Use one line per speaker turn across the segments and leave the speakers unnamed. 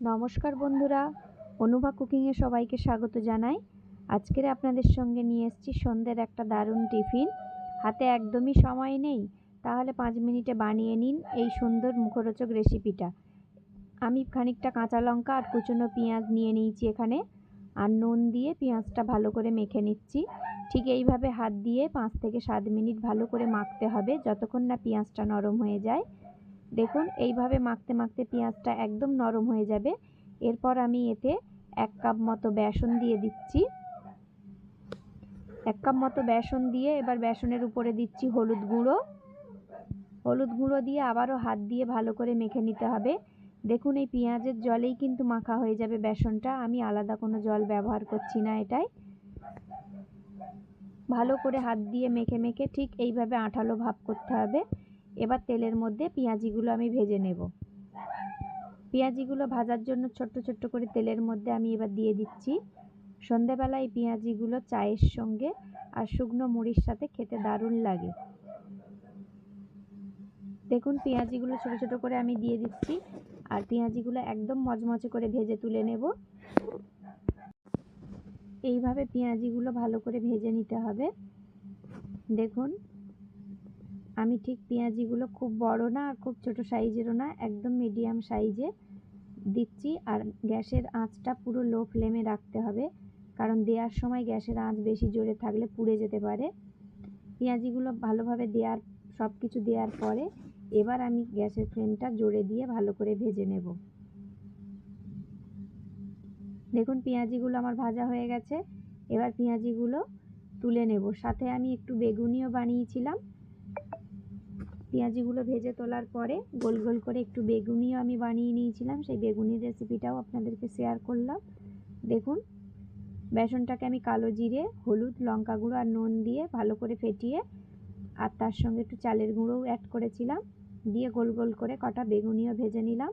নমস্কার বন্ধুরা, অনুভা কুকিংয়ে সবাইকে স্বাগত জানাই। আজকের আপনাদের সঙ্গে নিয়ে এসেছি সন্ধ্যের একটা দারুণ টিফিন। হাতে একদমই সময় নেই, তাহলে 5 মিনিটে বানিয়ে নিন এই সুন্দর মুখরোচক রেসিপিটা। আমি খানিকটা কাঁচা লঙ্কা আর কুচনো পেঁয়াজ নিয়ে নিয়েছি এখানে, আর নুন দিয়ে পেঁয়াজটা ভালো করে মেখে নিচ্ছি। ঠিক এইভাবে হাত দিয়ে 5 থেকে 7 মিনিট ভালো করে মাখতে হবে, যতক্ষণ না পেঁয়াজটা নরম হয়ে যায়। দেখুন এইভাবে মাখতে মাখতে পেঁয়াজটা একদম নরম হয়ে যাবে। এরপর আমি এতে 1 কাপ মতো বেসন দিয়ে দিচ্ছি। 1 কাপ মতো বেসন দিয়ে এবার বেসনের উপরে দিচ্ছি হলুদ গুঁড়ো দিয়ে আবারও হাত দিয়ে ভালো করে মেখে নিতে হবে। দেখুন এই পেঁয়াজের জলেই কিন্তু মাখা হয়ে যাবে বেসনটা, আমি আলাদা কোনো জল ব্যবহার করছি না। এটাই ভালো করে হাত দিয়ে মেখে মেখে ঠিক এইভাবে আঠালো ভাব করতে হবে। এবার তেলের মধ্যে পেঁয়াজিগুলো আমি ভেজে নেব। পেঁয়াজিগুলো ভাজার জন্য ছোট্ট ছোট্ট করে তেলের মধ্যে আমি এবার দিয়ে দিচ্ছি। সন্ধেবেলা এই পেঁয়াজিগুলো চায়ের সঙ্গে আর শুকনো মুড়ির সাথে খেতে দারুণ লাগে। দেখুন পেঁয়াজিগুলো ছোট ছোট করে আমি দিয়ে দিচ্ছি, আর পেঁয়াজিগুলো একদম মচমচে করে ভেজে তুলে নেব। এইভাবে পেঁয়াজিগুলো ভালো করে ভেজে নিতে হবে। দেখুন আমি ঠিক পেঁয়াজিগুলো খুব বড় না আর খুব ছোট সাইজেরও না, একদম মিডিয়াম সাইজে দিচ্ছি। আর গ্যাসের আঁচটা পুরো লো ফ্লেমে রাখতে হবে, কারণ দেওয়ার সময় গ্যাসের আঁচ বেশি জোরে থাকলে পুড়ে যেতে পারে। পেঁয়াজিগুলো ভালোভাবে সব কিছু দেওয়ার পরে এবার আমি গ্যাসের ফ্লেমটা জোরে দিয়ে ভালো করে ভেজে নেব। দেখুন পেঁয়াজিগুলো আমার ভাজা হয়ে গেছে, এবার পেঁয়াজিগুলো তুলে নেব। সাথে আমি একটু বেগুনিও বানিয়েছিলাম। পেঁয়াজিগুলো ভেজে তোলার পরে গোল গোল করে একটু বেগুনিও আমি বানিয়ে নিয়েছিলাম, সেই বেগুনির রেসিপিটাও আপনাদেরকে শেয়ার করলাম। দেখুন বেসনটাকে আমি কালো জিরে, হলুদ, লঙ্কা গুঁড়ো আর নুন দিয়ে ভালো করে ফেটিয়ে, আর তার সঙ্গে একটু চালের গুঁড়োও অ্যাড করেছিলাম, দিয়ে গোল গোল করে কটা বেগুনিও ভেজে নিলাম।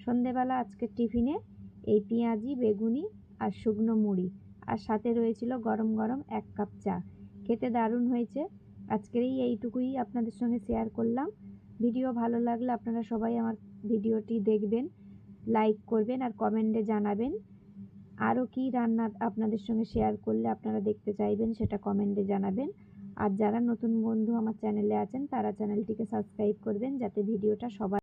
সন্ধেবেলা আজকের টিফিনে এই পেঁয়াজি, বেগুনি আর শুকনো মুড়ি, আর সাথে রয়েছিল গরম গরম 1 কাপ চা। খেতে দারুণ হয়েছে। আজকের এইটুকুই আপনাদের সঙ্গে শেয়ার করলাম। ভিডিও ভালো লাগলে আপনারা সবাই আমার ভিডিওটি দেখবেন, লাইক করবেন আর কমেন্টে জানাবেন। আরও কী রান্না আপনাদের সঙ্গে শেয়ার করলে আপনারা দেখতে চাইবেন সেটা কমেন্টে জানাবেন। আর যারা নতুন বন্ধু আমার চ্যানেলে আছেন তারা চ্যানেলটিকে সাবস্ক্রাইব করবেন, যাতে ভিডিওটা সবার